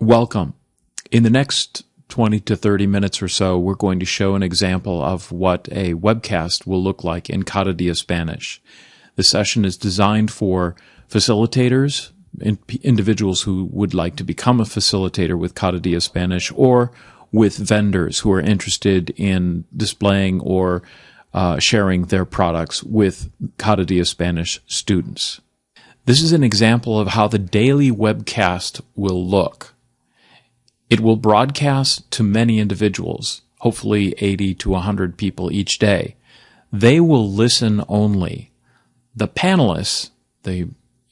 Welcome. In the next 20 to 30 minutes or so, we're going to show an example of what a webcast will look like in CadaDiaSpanish. The session is designed for facilitators, individuals who would like to become a facilitator with CadaDiaSpanish, or with vendors who are interested in displaying or sharing their products with CadaDiaSpanish students. This is an example of how the daily webcast will look. It will broadcast to many individuals, hopefully 80 to 100 people each day. They will listen only. The panelists, the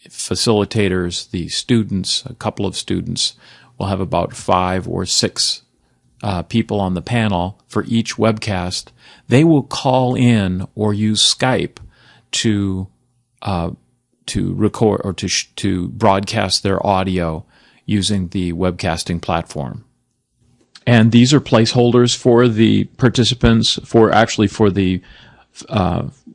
facilitators, the students, a couple of students, will have about 5 or 6 people on the panel for each webcast. They will call in or use Skype to record or to broadcast their audio using the webcasting platform. And these are placeholders for the participants, for the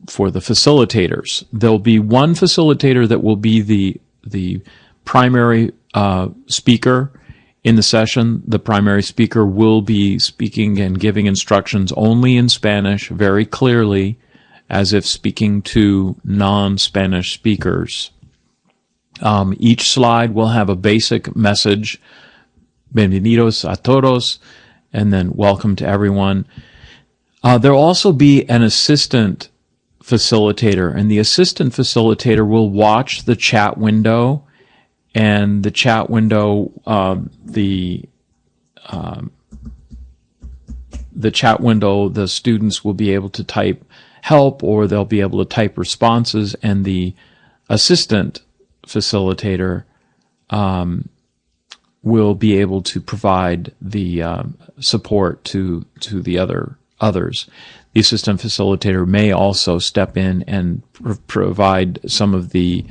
facilitators. There'll be one facilitator that will be the primary speaker in the session. The primary speaker will be speaking and giving instructions only in Spanish, very clearly, as if speaking to non-Spanish speakers. Each slide will have a basic message, bienvenidos a todos, and then welcome to everyone. There'll also be an assistant facilitator, and the assistant facilitator will watch the chat window, and the chat window, the chat window, the students will be able to type help, or they'll be able to type responses, and the assistant facilitator will be able to provide the support to the others. The assistant facilitator may also step in and provide some of the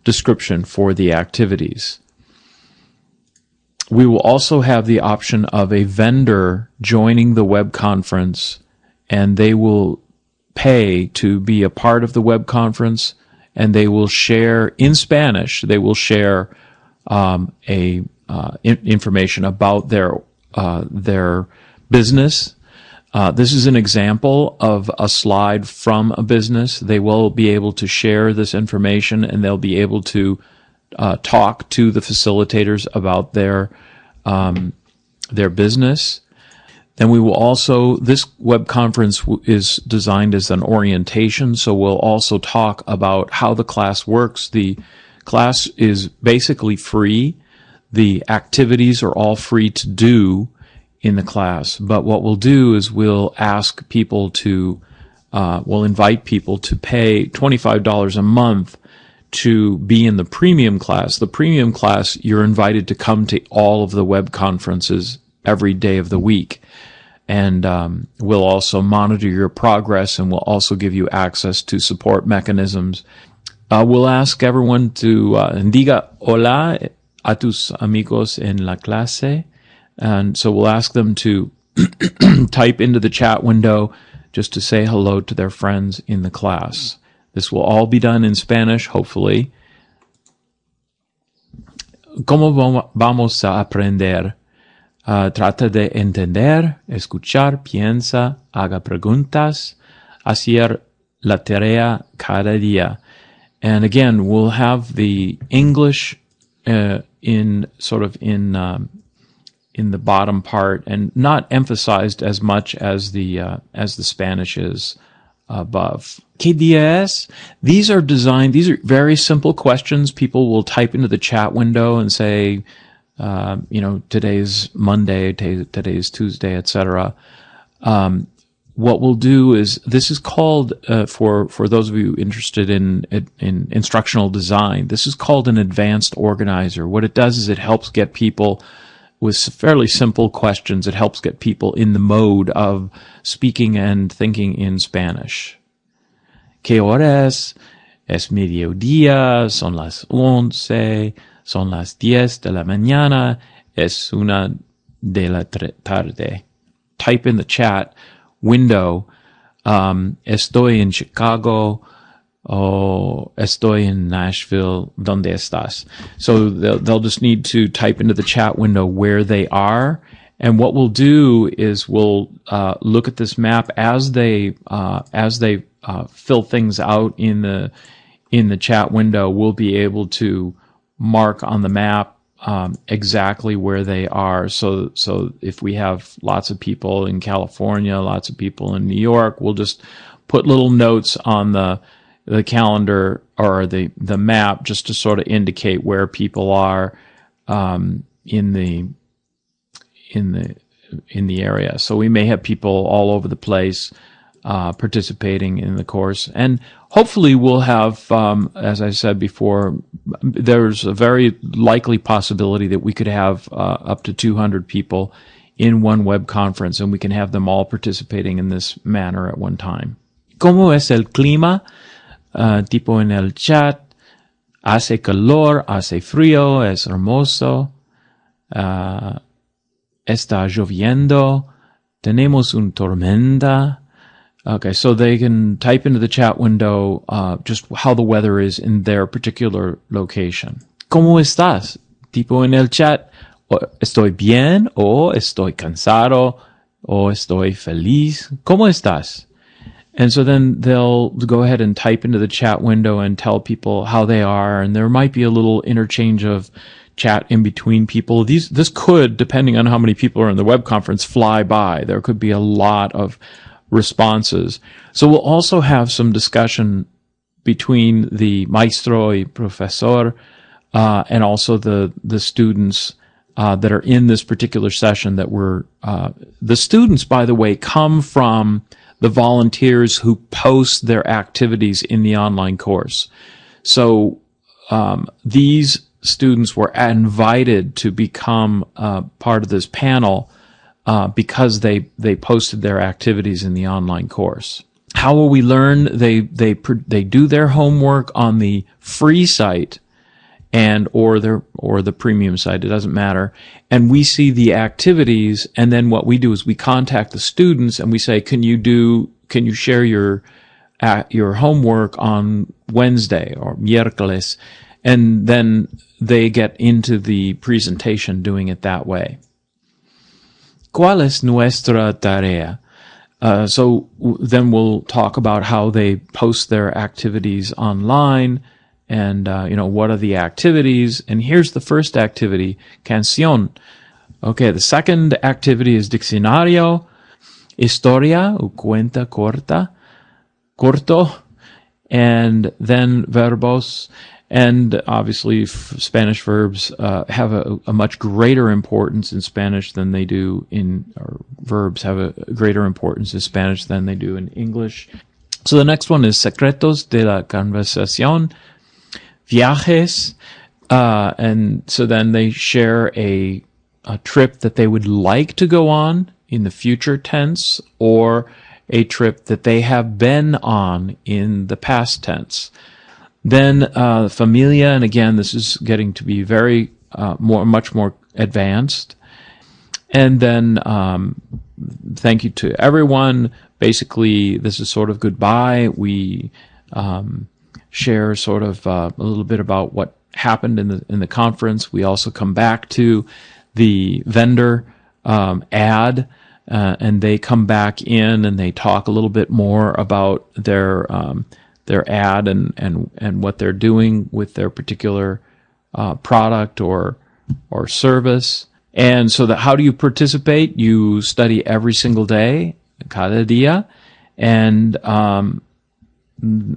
description for the activities. We will also have the option of a vendor joining the web conference, and they will pay to be a part of the web conference, and they will share in Spanish. They will share information about their business. This is an example of a slide from a business. They will be able to share this information, and they'll be able to talk to the facilitators about their business. Then we will also, this web conference is designed as an orientation, so we'll also talk about how the class works. The class is basically free. The activities are all free to do in the class, but what we'll do is we'll ask people to, we'll invite people to pay $25 a month to be in the premium class. The premium class, you're invited to come to all of the web conferences every day of the week. And we'll also monitor your progress, and we'll also give you access to support mechanisms. We'll ask everyone to diga hola a tus amigos en la clase. And so we'll ask them to type into the chat window just to say hello to their friends in the class. This will all be done in Spanish, hopefully. ¿Cómo vamos a aprender? Trata de entender, escuchar, piensa, haga preguntas, hacer la tarea cada día. And again, we'll have the English in the bottom part, and not emphasized as much as the Spanish is above. ¿Qué día es? These are very simple questions. People will type into the chat window and say, today's Monday, today's Tuesday, etc. What we'll do is, this is called, for those of you interested in instructional design, this is called an advanced organizer. What it does is it helps get people with fairly simple questions. It helps get people in the mode of speaking and thinking in Spanish. ¿Qué hora es? Es mediodía, son las 11, son las 10 de la mañana, es 1 de la tarde. Type in the chat window, estoy en Chicago, Oh, estoy en Nashville. ¿Dónde estás? So they'll just need to type into the chat window where they are. And what we'll do is we'll look at this map as they fill things out in the chat window. We'll be able to mark on the map exactly where they are. So if we have lots of people in California, lots of people in New York, we'll just put little notes on the calendar or the map just to sort of indicate where people are in the area. So we may have people all over the place participating in the course, and hopefully we'll have, as I said before, there's a very likely possibility that we could have up to 200 people in one web conference, and we can have them all participating in this manner at one time. ¿Cómo es el clima? Tipo en el chat, hace calor, hace frío, es hermoso, está lloviendo, tenemos una tormenta. Okay, so they can type into the chat window just how the weather is in their particular location. ¿Cómo estás? Tipo en el chat, estoy bien, o estoy cansado, o estoy feliz. ¿Cómo estás? And so then they'll go ahead and type into the chat window and tell people how they are, and there might be a little interchange of chat in between people. This could, depending on how many people are in the web conference, fly by. There could be a lot of responses. So we'll also have some discussion between the maestro y profesor and also the students that are in this particular session that the students, by the way, come from the volunteers who post their activities in the online course. So these students were invited to become part of this panel because they posted their activities in the online course. How will we learn? They do their homework on the free site or the premium site. It doesn't matter. And we see the activities, and then what we do is we contact the students and we say, can you share your homework on Wednesday or miércoles? And then they get into the presentation doing it that way. ¿Cuál es nuestra tarea? So then we'll talk about how they post their activities online, and what are the activities. And here's the first activity, canción. Okay, the second activity is diccionario, historia o cuenta corto, and then verbos. And obviously Spanish verbs have a much greater importance in Spanish than they do or verbs have a greater importance in Spanish than they do in English. So the next one is secretos de la conversación, viajes, and so then they share a trip that they would like to go on in the future tense, or a trip that they have been on in the past tense. Then familia, and again, this is getting to be very much more advanced. And then thank you to everyone. Basically, this is sort of goodbye. We share sort of a little bit about what happened in the conference. We also come back to the vendor ad, and they come back in and they talk a little bit more about their ad and what they're doing with their particular product or service. And so how do you participate? You study every single day, cada día, and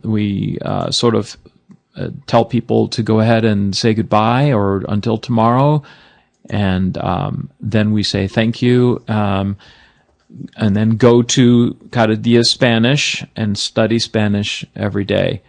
we sort of tell people to go ahead and say goodbye or until tomorrow, and then we say thank you, and then go to CadaDiaSpanish and study Spanish every day.